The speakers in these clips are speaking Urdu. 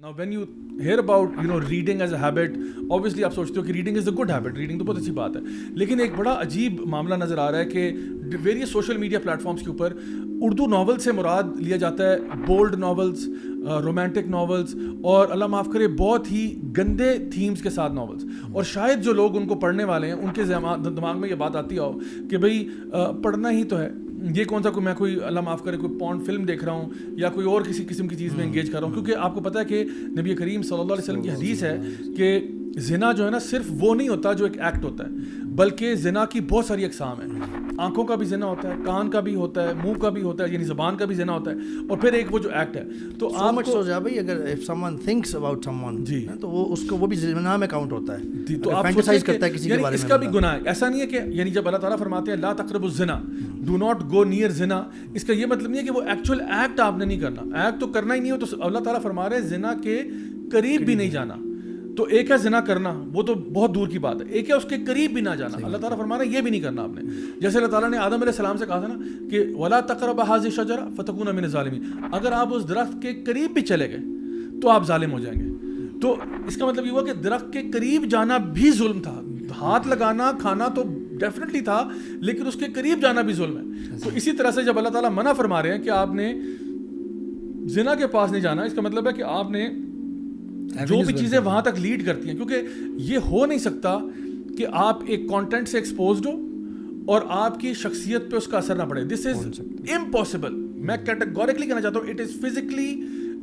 Now when you hear about reading as a habit, obviously آپ سوچتے ہو کہ reading is a good habit, reading تو بہت اچھی بات ہے, لیکن ایک بڑا عجیب معاملہ نظر آ رہا ہے کہ ویریس سوشل میڈیا پلیٹفارمس کے اوپر اردو ناول سے مراد لیا جاتا ہے بولڈ ناولز, رومانٹک ناولز, اور اللہ معاف کرے بہت ہی گندے تھیمز کے ساتھ ناولز. اور شاید جو لوگ ان کو پڑھنے والے ہیں ان کے دماغ میں یہ بات آتی ہو کہ بھئی پڑھنا ہی تو ہے, یہ کون سا میں کوئی اللہ معاف کرے کوئی پورن فلم دیکھ رہا ہوں یا کوئی اور کسی قسم کی چیز میں انگیج کر رہا ہوں. کیونکہ آپ کو پتہ ہے کہ نبی کریم صلی اللہ علیہ وسلم کی حدیث ہے کہ زنا جو ہے نا صرف وہ نہیں ہوتا جو ایک ایکٹ ہوتا ہے, بلکہ زنا کی بہت ساری اقسام ہیں. آنکھوں کا بھی زنا ہوتا ہے, کان کا بھی ہوتا ہے, منہ کا بھی ہوتا ہے, یعنی زبان کا بھی زنا ہوتا ہے, اور پھر ایک وہ جو ایکٹ ہے. تو آپ کو بھائی اگر if someone thinks about someone جی تو وہ اس کو وہ بھی زنا میں کاؤنٹ ہوتا ہے, تو آپ فینٹسائز کرتا ہے کسی کے بارے میں, اس کا بھی گناہ ہے. ایسا نہیں ہے کہ یعنی جب اللہ تعالیٰ فرماتے ہیں لا تقربوا الزنا, ڈو ناٹ گو نیئر زنا, اس کا یہ مطلب نہیں ہے کہ وہ ایکچوئل ایکٹ آپ نے نہیں کرنا, ایکٹ تو کرنا ہی نہیں ہو. تو اللہ تعالیٰ فرما رہے ہیں زنا کے قریب بھی نہیں جانا. تو ایک ہے زنا کرنا, وہ تو بہت دور کی بات ہے, ایک ہے اس کے قریب بھی نہ جانا. اللہ تعالیٰ فرما رہے ہیں یہ بھی نہیں کرنا آپ نے. جیسے اللہ تعالیٰ نے آدم علیہ السلام سے کہا تھا نا کہ ولا تقربوا هذه الشجرة فتكونا من الظالمين, اگر آپ اس درخت کے قریب بھی چلے گئے تو آپ ظالم ہو جائیں گے. تو اس کا مطلب یہ ہوا کہ درخت کے قریب جانا بھی ظلم تھا. ہاتھ لگانا کھانا تو ڈیفینیٹلی تھا, لیکن اس کے قریب جانا بھی ظلم ہے. تو اسی طرح سے جب اللہ تعالیٰ منع فرما رہے ہیں کہ آپ نے زنا کے پاس نہیں جانا, اس کا مطلب ہے کہ آپ نے جو بھی چیزیں وہاں تک لیڈ کرتی ہیں, کیونکہ یہ ہو نہیں سکتا کہ آپ ایک کانٹینٹ سے ایکسپوزڈ ہو اور آپ کی شخصیت پہ اس کا اثر نہ پڑے. دس از امپاسبل. میں کیٹیگوریکلی کہنا چاہتا ہوں it is physically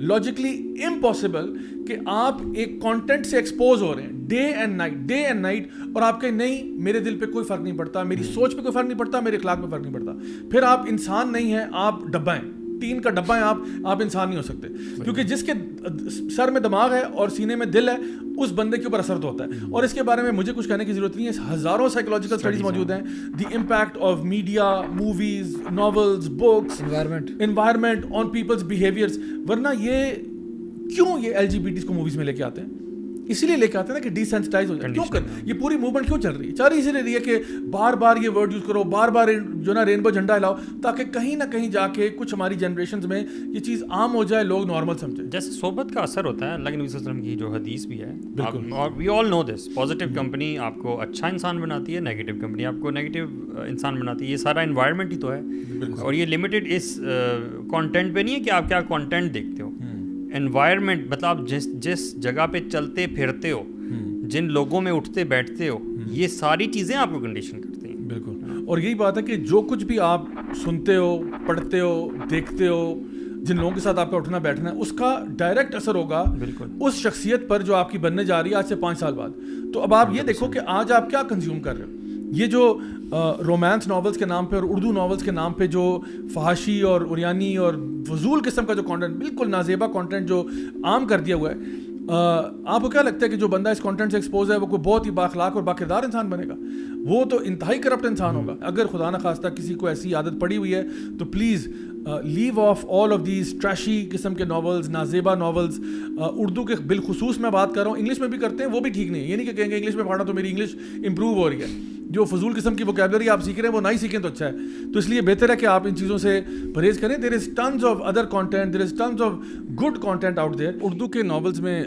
logically impossible کہ آپ ایک کانٹینٹ سے ایکسپوز ہو رہے ہیں ڈے اینڈ نائٹ, اور آپ کہیں نہیں میرے دل پہ کوئی فرق نہیں پڑتا, میری سوچ پہ کوئی فرق نہیں پڑتا, میرے اخلاق پہ فرق نہیں پڑتا. پھر آپ انسان نہیں ہیں, آپ ڈبہ ہیں, ٹین کا ڈبہ ہیں آپ انسان نہیں ہو سکتے. کیونکہ جس کے سر میں دماغ ہے اور سینے میں دل ہے اس بندے کے اوپر اثر تو ہوتا ہے. اور اس کے بارے میں مجھے کچھ کہنے کی ضرورت نہیں ہے, ہزاروں سائیکولوجیکل اسٹڈیز موجود ہیں. The impact of media, movies, novels, books, environment on people's behaviours. ورنہ یہ کیوں یہ LGBTs کو موویز میں لے کے آتے ہیں, اسی لیے لے کے آتے ہیں نا کہ ڈی سینسٹائز ہو جائے. کیوں کر یہ پوری موومنٹ کیوں چل رہی ہے؟ چل رہی اسی لیے ہے کہ بار بار یہ ورڈ یوز کرو, بار بار جو نا رینبو جھنڈا ہلاؤ, تاکہ کہیں نہ کہیں جا کے کچھ ہماری جنریشنز میں یہ چیز عام ہو جائے, لوگ نارمل سمجھیں. جیسے صحبت کا اثر ہوتا ہے, اللہ کے نبی صلی اللہ علیہ وسلم کی جو حدیث بھی ہے, اور وی آل نو دس, پازیٹیو کمپنی آپ کو اچھا انسان بناتی ہے, نیگیٹو کمپنی آپ کو نیگیٹو انسان بناتی ہے. یہ سارا انوائرمنٹ ہی تو ہے, اور یہ لمیٹڈ اس کانٹینٹ پہ نہیں ہے کہ آپ کیا کانٹینٹ دیکھتے ہو. انوائرمنٹ مطلب آپ جس جگہ پہ چلتے پھرتے ہو, جن لوگوں میں اٹھتے بیٹھتے ہو, یہ ساری چیزیں آپ کو کنڈیشن کرتی ہیں. بالکل. اور یہی بات ہے کہ جو کچھ بھی آپ سنتے ہو, پڑھتے ہو, دیکھتے ہو, جن لوگوں کے ساتھ آپ کا اٹھنا بیٹھنا ہے, اس کا ڈائریکٹ اثر ہوگا اس شخصیت پر جو آپ کی بننے جا رہی ہے آج سے 5 سال بعد. تو اب آپ یہ دیکھو کہ آج آپ کیا کنزیوم کر رہے ہو. یہ جو رومانس ناولز کے نام پہ اور اردو ناولز کے نام پہ جو فحاشی اور اریانی اور فضول قسم کا جو کانٹینٹ, بالکل نازیبا کانٹینٹ جو عام کر دیا ہوا ہے, آپ کو کیا لگتا ہے کہ جو بندہ اس کانٹینٹ سے ایکسپوز ہے وہ کوئی بہت ہی بااخلاق اور باکردار انسان بنے گا؟ وہ تو انتہائی کرپٹ انسان ہوگا. اگر خدا نہ خواستہ کسی کو ایسی عادت پڑی ہوئی ہے تو please leave off all of these trashy قسم کے ناولز, نازیبا ناولز. اردو کے بالخصوص میں بات کر رہا ہوں, انگلش میں بھی کرتے ہیں, وہ بھی ٹھیک نہیں ہے. یہ نہیں کہ کہیں گے انگلش میں پڑھنا تو میری انگلش امپروو ہو رہی ہے. جو فضول قسم کی ووکیبلری آپ سیکھ رہے ہیں وہ نہ ہی سیکھیں تو اچھا ہے. تو اس لیے بہتر ہے کہ آپ ان چیزوں سے پرہیز کریں. There is tons of other content, there is tons of good content out there. Urdu کے ناولز میں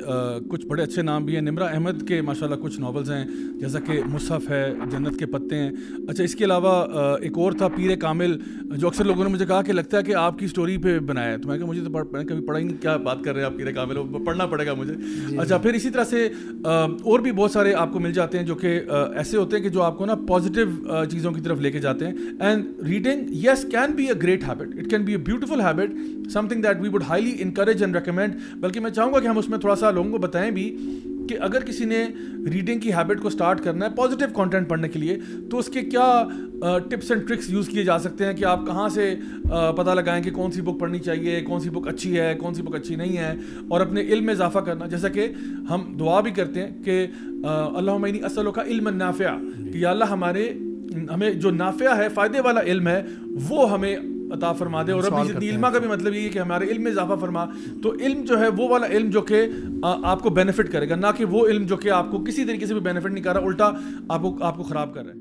کچھ بڑے اچھے نام بھی ہیں. نمرا احمد کے ماشاءاللہ کچھ ناولز ہیں, جیسا کہ مصحف ہے, جنت کے پتے ہیں. اچھا, اس کے علاوہ ایک اور تھا پیر کامل, جو اکثر لوگوں نے مجھے کہا کہ لگتا ہے کہ آپ کی اسٹوری پہ بنایا ہے. تو میں کہا مجھے تو میں کبھی پڑھا ہی نہیں, کیا بات کر رہے ہیں آپ پیر کامل, پڑھنا پڑے گا مجھے. اچھا, پھر اسی طرح سے اور بھی بہت سارے آپ کو مل جاتے ہیں جو کہ ایسے ہوتے ہیں کہ جو آپ کو نا پازیٹیو چیزوں کی طرف لے کے جاتے ہیں. And reading yes can be a great habit, it can be a beautiful habit, something that we would highly encourage and recommend. بلکہ میں چاہوں گا کہ ہم اس میں تھوڑا سا لوگوں کو بتائیں بھی کہ اگر کسی نے ریڈنگ کی ہیبٹ کو سٹارٹ کرنا ہے پازیٹیو کانٹینٹ پڑھنے کے لیے, تو اس کے کیا ٹپس اینڈ ٹرکس یوز کیے جا سکتے ہیں کہ آپ کہاں سے پتہ لگائیں کہ کون سی بک پڑھنی چاہیے, کون سی بک اچھی ہے, کون سی بک اچھی نہیں ہے, اور اپنے علم میں اضافہ کرنا. جیسا کہ ہم دعا بھی کرتے ہیں کہ اللہم انی اسألک علما نافعا, کہ یا اللہ ہمیں جو نافع ہے, فائدے والا علم ہے, وہ ہمیں عطا فرما دے. اور رب زدنی علما کا بھی مطلب یہ ہے کہ ہمارے علم میں اضافہ فرما. تو علم جو ہے وہ والا علم جو کہ آپ کو بینیفٹ کرے گا, نہ کہ وہ علم جو کہ آپ کو کسی طریقے سے بھی بینیفٹ نہیں کر رہا, الٹا آپ کو خراب کر رہا ہے.